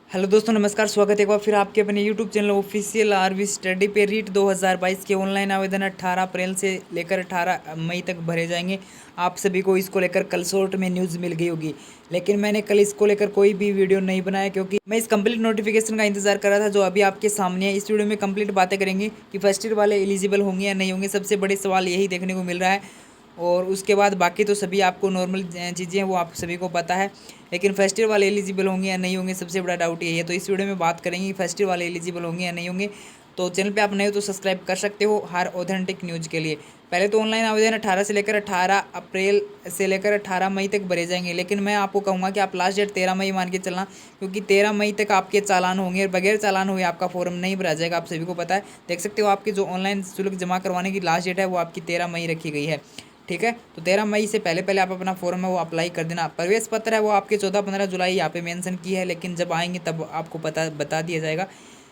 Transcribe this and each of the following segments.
Hello दोस्तों, नमस्कार। स्वागत है एक बार फिर आपके अपने YouTube channel official R V study पे। रीट 2022 के ऑनलाइन आवेदन 18 अप्रैल से लेकर 18 मई तक भरे जाएंगे। आप सभी को इसको लेकर कल शॉर्ट में न्यूज़ मिल गई होगी, लेकिन मैंने कल इसको लेकर कोई भी वीडियो नहीं बनाया क्योंकि मैं इस कंप्लीट नोटिफिकेशन का इंतजार कर रहा था जो अभी आपके सामने है। इस वीडियो में कंप्लीट बातें करेंगे कि फर्स्ट ईयर वाले एलिजिबल होंगे या नहीं होंगे। सबसे बड़े सवाल यही देखने को मिल रहा है, और उसके बाद बाकी तो सभी आपको नॉर्मल चीज़ें हैं, वो आप सभी को पता है। लेकिन फर्स्ट ईयर वाले एलिजिबल होंगे या नहीं होंगे, सबसे बड़ा डाउट यही है। तो इस वीडियो में बात करेंगे कि फर्स्ट ईयर वाले एलिजिबल होंगे या नहीं होंगे। तो चैनल पे आप नए हो तो सब्सक्राइब कर सकते हो हर ऑथेंटिक न्यूज़ के लिए। पहले तो ऑनलाइन आवेदन 18 से लेकर 18 अप्रैल से लेकर 18 मई तक भरे जाएंगे, लेकिन मैं आपको कहूँगा कि आप लास्ट डेट 13 मई मान के चलना, क्योंकि 13 मई तक आपके चालान होंगे और बगैर चालान हुए आपका फॉर्म नहीं भरा जाएगा। आप सभी को पता है, देख सकते हो आपकी जो ऑनलाइन शुल्क जमा करवाने की लास्ट डेट है वो आपकी 13 मई रखी गई है। ठीक है, तो 13 मई से पहले पहले आप अपना फॉर्म है वो अप्लाई कर देना। प्रवेश पत्र है वो आपके 14-15 जुलाई यहाँ पे मेंशन की है, लेकिन जब आएंगे तब आपको बता दिया जाएगा।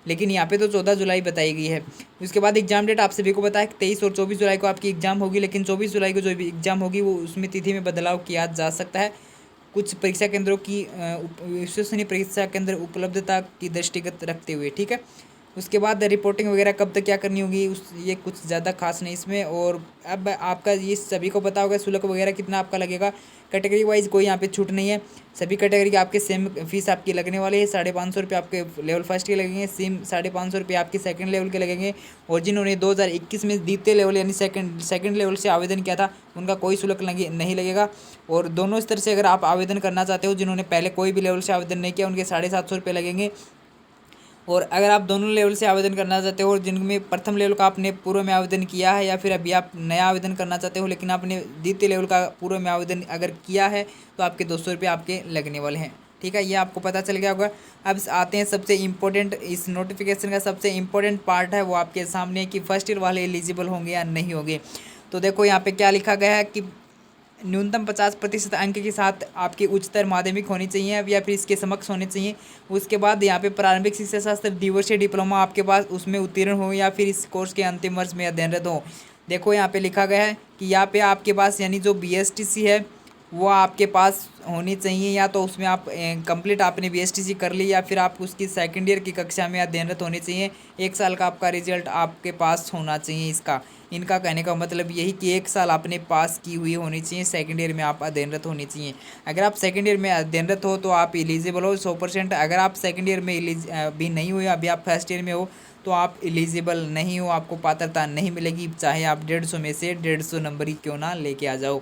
लेकिन यहाँ पे तो 14 जुलाई बताई गई है। उसके बाद एग्जाम डेट आप सभी को पता है कि 23 और 24 जुलाई को आपकी एग्जाम होगी, लेकिन 24 जुलाई को जो भी एग्जाम होगी वो उसमें तिथि में बदलाव किया जा सकता है। कुछ परीक्षा केंद्रों की विश्वसनीय परीक्षा केंद्र उपलब्धता की दृष्टिगत रखते हुए। ठीक है, उसके बाद रिपोर्टिंग वगैरह कब तक क्या करनी होगी ये कुछ ज़्यादा खास नहीं इसमें। और अब आपका ये सभी को पता होगा शुल्क वगैरह कितना आपका लगेगा। कैटेगरी वाइज कोई यहाँ पे छूट नहीं है, सभी कैटेगरी के आपके सेम फीस आपकी लगने वाली है। 550 रुपये आपके लेवल फर्स्ट के लगेंगे, सेम 550 रुपये आपके सेकंड लेवल के लगेंगे। और जिन्होंने 2021 में द्वितीय लेवल यानी सेकंड लेवल से आवेदन किया था उनका कोई शुल्क नहीं लगेगा। और दोनों स्तर से अगर आप आवेदन करना चाहते हो, जिन्होंने पहले कोई भी लेवल से आवेदन नहीं किया उनके 750 रुपये लगेंगे। और अगर आप दोनों लेवल से आवेदन करना चाहते हो और जिनमें प्रथम लेवल का आपने पूर्व में आवेदन किया है, या फिर अभी आप नया आवेदन करना चाहते हो लेकिन आपने द्वितीय लेवल का पूर्व में आवेदन अगर किया है, तो आपके 200 रुपये आपके लगने वाले हैं। ठीक है, ये आपको पता चल गया होगा। अब आते हैं सबसे इम्पोर्टेंट, इस नोटिफिकेशन का सबसे इम्पोर्टेंट पार्ट है वो आपके सामने कि फर्स्ट ईयर वाले एलिजिबल होंगे या नहीं होंगे। तो देखो यहाँ पे क्या लिखा गया है कि न्यूनतम 50% अंक के साथ आपकी उच्चतर माध्यमिक होनी चाहिए या फिर इसके समक्ष होने चाहिए। उसके बाद यहाँ पे प्रारंभिक शिक्षा शास्त्र दिवसीय डिप्लोमा आपके पास उसमें उत्तीर्ण हो या फिर इस कोर्स के अंतिम वर्ष में अध्ययनरत हो। देखो यहाँ पे लिखा गया है कि यहाँ पे आपके पास यानी जो BSTC है वो आपके पास होनी चाहिए, या तो उसमें आप कंप्लीट आपने BSTC कर ली या फिर आप उसकी सेकंड ईयर की कक्षा में अध्ययनरत होनी चाहिए। 1 साल का आपका रिजल्ट आपके पास होना चाहिए। इनका कहने का मतलब यही कि 1 साल आपने पास की हुई होनी चाहिए, सेकंड ईयर में आप अध्ययनरत होनी चाहिए। अगर आप सेकंड ईयर में अध्ययनरत हो तो आप एलिजिबल हो 100%। अगर आप सेकंड ईयर में भी नहीं हुए, अभी आप फर्स्ट ईयर में हो, तो आप एलिजिबल नहीं हो, आपको पात्रता नहीं मिलेगी, चाहे आप 150 में से 150 नंबर ही क्यों ना लेके आ जाओ।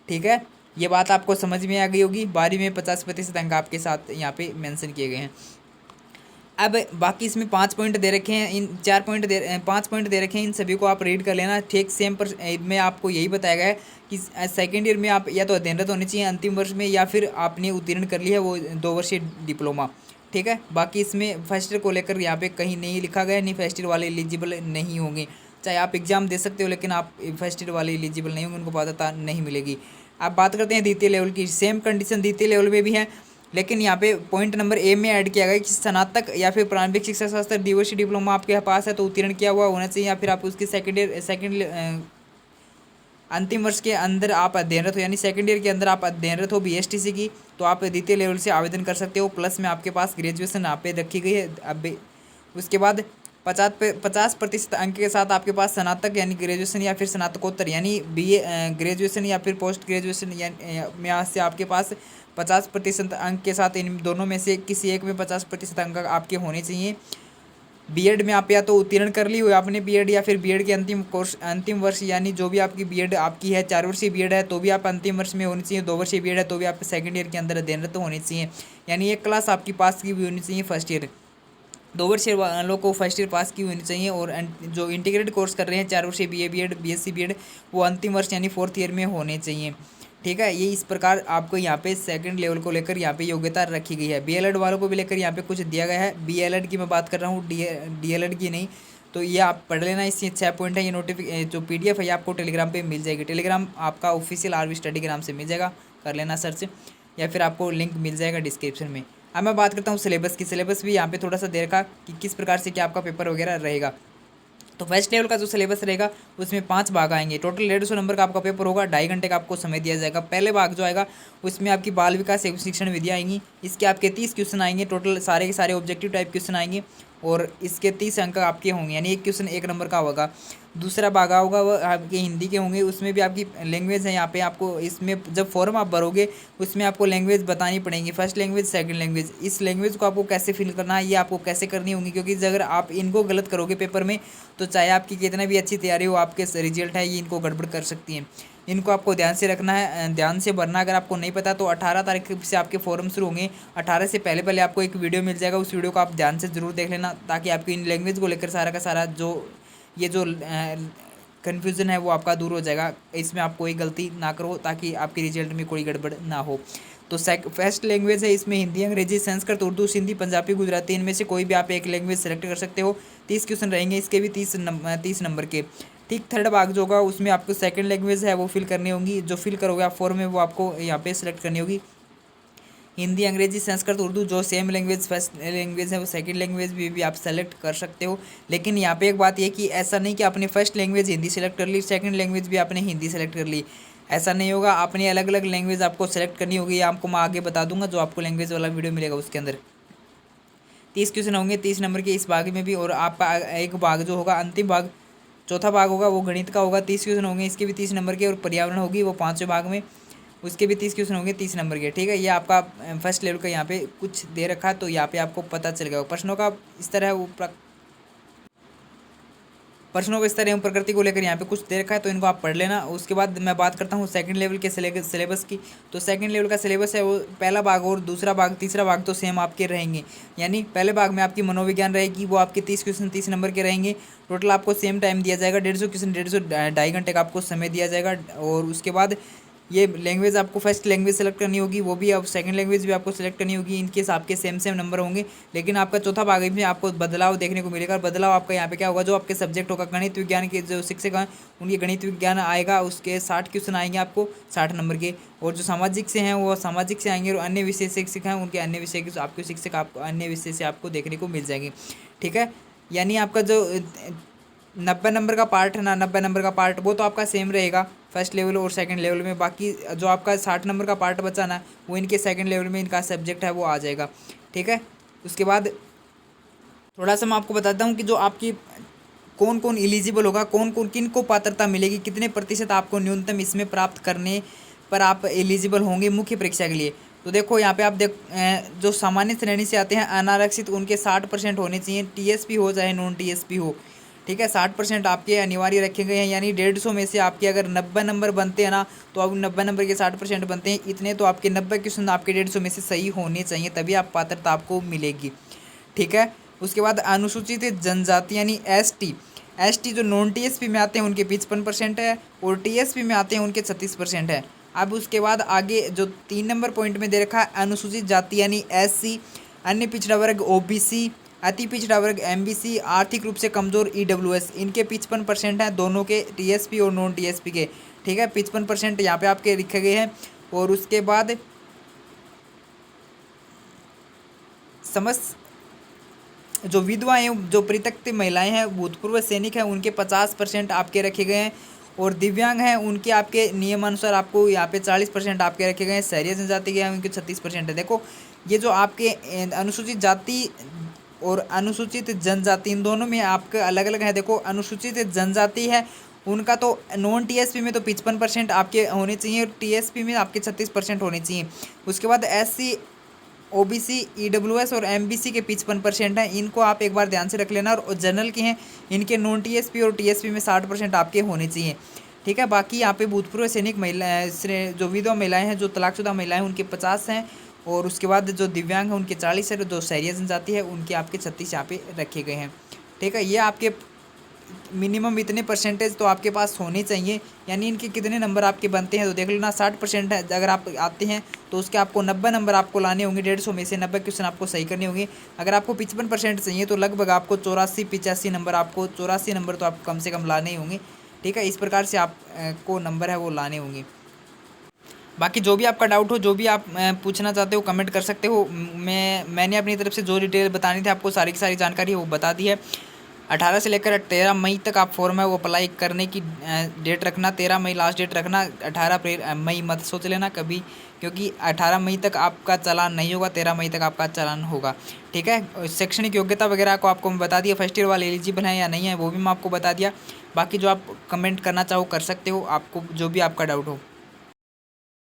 ठीक है, ये बात आपको समझ में आ गई होगी। 12वीं में 50% अंक आपके साथ यहाँ पे मेंशन किए गए हैं। अब बाकी इसमें 5 पॉइंट दे रखे हैं, इन 5 पॉइंट दे रखे हैं, इन सभी को आप रीड कर लेना। ठीक सेम पर में आपको यही बताया गया है कि सेकेंड ईयर में आप या तो अध्ययनरत होनी चाहिए अंतिम वर्ष में, या फिर आपने उत्तीर्ण कर लिया है वो 2 वर्षीय डिप्लोमा। ठीक है, बाकी इसमें फर्स्ट ईयर को लेकर यहाँ पे कहीं नहीं लिखा गया, नहीं फर्स्ट ईयर वाले एलिजिबल नहीं होंगे। चाहे आप एग्जाम दे सकते हो, लेकिन आप फर्स्ट ईयर वाले एलिजिबल नहीं होंगे, उनको पात्रता नहीं मिलेगी। अब बात करते हैं द्वितीय लेवल की। सेम कंडीशन द्वितीय लेवल में भी है, लेकिन यहाँ पे पॉइंट नंबर ए में ऐड किया गया कि स्नातक या फिर प्रारंभिक शिक्षा शास्त्र दिवसीय डिप्लोमा आपके पास है तो उत्तीर्ण किया हुआ होना चाहिए, या फिर आप उसके सेकंड अंतिम वर्ष के अंदर आप अध्ययनरत हो, यानी सेकंड ईयर के अंदर आप अध्ययनरत हो BSTC की, तो आप द्वितीय लेवल से आवेदन कर सकते हो। प्लस में आपके पास ग्रेजुएशन आप पे रखी गई है। अब उसके बाद 50% अंक के साथ आपके पास स्नातक यानी ग्रेजुएशन या फिर स्नातकोत्तर यानी BA ग्रेजुएशन या फिर पोस्ट ग्रेजुएशन में से आपके पास 50% अंक के साथ इन दोनों में से किसी एक में 50% अंक आपके होने चाहिए। B.Ed में आप या तो उत्तीर्ण कर ली हो आपने B.Ed, या फिर B.Ed के अंतिम वर्ष यानी जो भी आपकी B.Ed आपकी है, 4 वर्षीय B.Ed है तो भी आप अंतिम वर्ष में होनी चाहिए, 2 वर्षीय B.Ed है तो भी आप सेकंड ईयर के अंदर अध्ययनरत होनी चाहिए। यानी एक क्लास आपकी पास की भी होनी चाहिए फर्स्ट ईयर। 2 वर्षीय वालों को फर्स्ट ईयर पास की होनी चाहिए, और जो इंटीग्रेटेड कोर्स कर रहे हैं 4 वर्षीय BA B.Ed BSc B.Ed वो अंतिम वर्ष यानी फोर्थ ईयर में होने चाहिए। ठीक है, ये इस प्रकार आपको यहाँ पे सेकंड लेवल को लेकर यहाँ पे योग्यता रखी गई है। BLED वालों को भी लेकर यहाँ पे कुछ दिया गया है। BLED की मैं बात कर रहा हूँ, DLED की नहीं। तो ये आप पढ़ लेना, इससे 6 पॉइंट है। ये जो PDF है ये आपको टेलीग्राम पे मिल जाएगी। टेलीग्राम आपका ऑफिशियल आरवी स्टडी के नाम से मिल जाएगा, कर लेना सर्च, या फिर आपको लिंक मिल जाएगा डिस्क्रिप्शन में। अब मैं बात करता हूँ सिलेबस की। सिलेबस भी यहाँ पे थोड़ा सा दे रखा कि किस प्रकार से क्या आपका पेपर वगैरह रहेगा। तो फर्स्ट लेवल का जो सिलेबस रहेगा उसमें 5 भाग आएंगे। टोटल 150 नंबर का आपका पेपर होगा। 2.5 घंटे का आपको समय दिया जाएगा। पहले भाग जो आएगा उसमें आपकी बाल विकास एवं शिक्षण विधियाँ आएंगी। इसके आपके 30 क्वेश्चन आएंगे। टोटल सारे के सारे ऑब्जेक्टिव टाइप क्वेश्चन आएंगे और इसके 30 अंक आपके होंगे, यानी एक क्वेश्चन 1 नंबर का होगा। दूसरा भाग होगा वो आपके हिंदी के होंगे। उसमें भी आपकी लैंग्वेज है। यहाँ पे आपको इसमें जब फॉर्म आप भरोगे उसमें आपको लैंग्वेज बतानी पड़ेगी, फर्स्ट लैंग्वेज, सेकंड लैंग्वेज। इस लैंग्वेज को आपको कैसे फिल करना है, ये आपको कैसे करनी होगी, क्योंकि अगर आप इनको गलत करोगे पेपर में तो चाहे आपकी कितना भी अच्छी तैयारी हो, आपके रिजल्ट है ये इनको गड़बड़ कर सकती हैं। इनको आपको ध्यान से रखना है, ध्यान से भरना। अगर आपको नहीं पता तो 18 तारीख से आपके फॉर्म शुरू होंगे। 18 से पहले पहले आपको एक वीडियो मिल जाएगा, उस वीडियो को आप ध्यान से ज़रूर देख लेना, ताकि आपकी इन लैंग्वेज को लेकर सारा का सारा जो कन्फ्यूज़न है वो आपका दूर हो जाएगा। इसमें आप कोई गलती ना करो ताकि आपके रिजल्ट में कोई गड़बड़ ना हो। तो फर्स्ट लैंग्वेज है, इसमें हिंदी, अंग्रेजी, संस्कृत, उर्दू, सिंधी, पंजाबी, गुजराती, इनमें से कोई भी आप एक लैंग्वेज सेलेक्ट कर सकते हो। 30 क्वेश्चन रहेंगे, इसके भी 30 नंबर के। ठीक, थर्ड भाग जो होगा उसमें आपको सेकंड लैंग्वेज है वो फिल करनी होगी। जो फिल करोगे आप फॉर्म में वो आपको यहाँ पे सिलेक्ट करनी होगी। हिंदी, अंग्रेजी, संस्कृत, उर्दू, जो सेम लैंग्वेज फर्स्ट लैंग्वेज है वो सेकंड लैंग्वेज भी आप सेलेक्ट कर सकते हो। लेकिन यहाँ पे एक बात ये कि ऐसा नहीं कि आपने फर्स्ट लैंग्वेज हिंदी सेलेक्ट कर ली, सेकंड लैंग्वेज भी आपने हिंदी सेलेक्ट कर ली, ऐसा नहीं होगा। आपने अलग अलग लैंग्वेज आपको सेलेक्ट करनी होगी। आपको मैं आगे बता दूंगा, जो आपको लैंग्वेज वाला वीडियो मिलेगा उसके अंदर। 30 क्वेश्चन होंगे 30 नंबर के इस भाग में भी। और आपका एक भाग जो होगा अंतिम भाग, चौथा भाग होगा वो गणित का होगा। 30 क्वेश्चन होंगे, इसके भी 30 नंबर के। और पर्यावरण होगी वो 5वें भाग में, उसके भी 30 क्वेश्चन होंगे 30 नंबर के। ठीक है, ये आपका फर्स्ट लेवल का यहाँ पे कुछ दे रखा है, तो यहाँ पे आपको पता चल गया। प्रश्नों का इस तरह वो प्रश्नों को इस तरह प्रकृति को लेकर यहाँ पे कुछ दे रखा है, तो इनको आप पढ़ लेना। उसके बाद मैं बात करता हूँ सेकंड लेवल के सिलेबस की। तो सेकंड लेवल का सिलेबस है वो पहला भाग और दूसरा भाग, तीसरा भाग तो सेम आपके रहेंगे। यानी पहले भाग में आपकी मनोविज्ञान रहेगी, वो आपके 30 क्वेश्चन 30 नंबर के रहेंगे। टोटल आपको सेम टाइम दिया जाएगा, 150 क्वेश्चन 2.5 घंटे का आपको समय दिया जाएगा। और उसके बाद ये लैंग्वेज आपको फर्स्ट लैंग्वेज सेलेक्ट करनी होगी, वो भी अब सेकंड लैंग्वेज भी आपको सेलेक्ट करनी होगी। इनके आपके सेम नंबर होंगे। लेकिन आपका चौथा भाग में आपको बदलाव देखने को मिलेगा। बदलाव आपका यहाँ पे क्या होगा, जो आपके सब्जेक्ट होगा गणित विज्ञान के जो शिक्षक हैं उनके गणित विज्ञान आएगा, उसके 60 क्वेश्चन आएंगे आपको 60 नंबर के। और जो सामाजिक से हैं वो सामाजिक से आएंगे, और अन्य विषय शिक्षक हैं उनके अन्य विषय के आपके शिक्षक आपको अन्य विषय से आपको देखने को मिल जाएंगे। ठीक है, यानी आपका जो 90 नंबर का पार्ट है ना, 90 नंबर का पार्ट वो तो आपका सेम रहेगा फर्स्ट लेवल और सेकंड लेवल में। बाकी जो आपका 60 नंबर का पार्ट बचा ना, वो इनके सेकंड लेवल में इनका सब्जेक्ट है वो आ जाएगा। ठीक है, उसके बाद थोड़ा सा मैं आपको बताता हूँ कि जो आपकी कौन कौन एलिजिबल होगा, कौन कौन किन को पात्रता मिलेगी, कितने प्रतिशत आपको न्यूनतम इसमें प्राप्त करने पर आप एलिजिबल होंगे मुख्य परीक्षा के लिए। तो देखो यहाँ पे आप जो सामान्य श्रेणी से आते हैं अनारक्षित, उनके 60% होने चाहिए, टीएसपी हो चाहे नॉन टीएसपी हो। ठीक है, 60% आपके अनिवार्य रखे गए हैं। यानी 150 में से आपके अगर 90 नंबर बनते हैं ना, तो अब 90 नंबर के 60% बनते हैं इतने, तो आपके 90 क्वेश्चन आपके 150 में से सही होने चाहिए, तभी आप पात्रता आपको मिलेगी। ठीक है, उसके बाद अनुसूचित जनजाति यानी एसटी जो नॉन टीएसपी में आते हैं उनके 55% है, और टीएसपी में आते हैं उनके 36% है। अब उसके बाद आगे जो 3 नंबर पॉइंट में दे रखा है अनुसूचित जाति यानी एससी, अन्य पिछड़ा वर्ग ओबीसी, अति पिछड़ा वर्ग एमबीसी, आर्थिक रूप से कमजोर ईडब्ल्यूएस, इनके 55% हैं दोनों के, टीएसपी और नॉन टीएसपी के। ठीक है, 55% यहाँ पे आपके लिखे गए हैं। और उसके बाद जो विधवाएं, जो परित्यक्त महिलाएं हैं, भूतपूर्व सैनिक हैं, उनके 50% आपके रखे गए हैं। और दिव्यांग हैं उनके आपके नियमानुसार आपको यहाँ पे 40% आपके रखे गए हैं। शहरी जनजाति के हैं उनके 36% है। देखो ये जो आपके अनुसूचित जाति और अनुसूचित जनजाति इन दोनों में आपके अलग अलग है। देखो अनुसूचित जनजाति है उनका तो नॉन टीएसपी में तो 55% आपके होने चाहिए, और टीएसपी में आपके 36% होने चाहिए। उसके बाद एससी, ओबीसी, ईडब्ल्यूएस और एमबीसी के 55% हैं, इनको आप एक बार ध्यान से रख लेना। और जनरल के हैं इनके नॉन टीएसपी और टीएसपी में 60% आपके होने चाहिए। ठीक है, बाकी यहाँ पे भूतपूर्व सैनिक महिला जो विधवा महिलाएं हैं, जो तलाकशुदा महिलाएं उनके 50 हैं। और उसके बाद जो दिव्यांग हैं उनके 40 है, जो शहरी जनजाति है उनके आपके 36 यहाँ पे रखे गए हैं। ठीक है, ये आपके मिनिमम इतने परसेंटेज तो आपके पास होने चाहिए। यानी इनके कितने नंबर आपके बनते हैं तो देख लेना, 60% है अगर आप आते हैं तो उसके आपको 90 नंबर आपको लाने होंगे। 150 में से 90 क्वेश्चन आपको सही करने होंगे। अगर आपको 55% चाहिए तो लगभग आपको 84-85 नंबर, आपको 84 नंबर तो आपको कम से कम लाने ही होंगे। ठीक है, इस प्रकार से आप को नंबर है वो लाने होंगे। बाकी जो भी आपका डाउट हो, जो भी आप पूछना चाहते हो कमेंट कर सकते हो। मैंने अपनी तरफ से जो डिटेल बतानी थी आपको सारी की सारी जानकारी वो बता दी है। 18 से लेकर 13 मई तक आप फॉर्म है वो अप्लाई करने की डेट रखना। 13 मई लास्ट डेट रखना, 18 अप्रैल मई मत सोच लेना कभी, क्योंकि 18 मई तक आपका चालान नहीं होगा, 13 मई तक आपका चालान होगा। ठीक है, शैक्षणिक योग्यता वगैरह को आपको मैं बता दिया, फर्स्ट ईयर वाले एलिजिबल हैं या नहीं है वो भी मैं आपको बता दिया। बाकी जो आप कमेंट करना चाहो कर सकते हो, आपको जो भी आपका डाउट हो।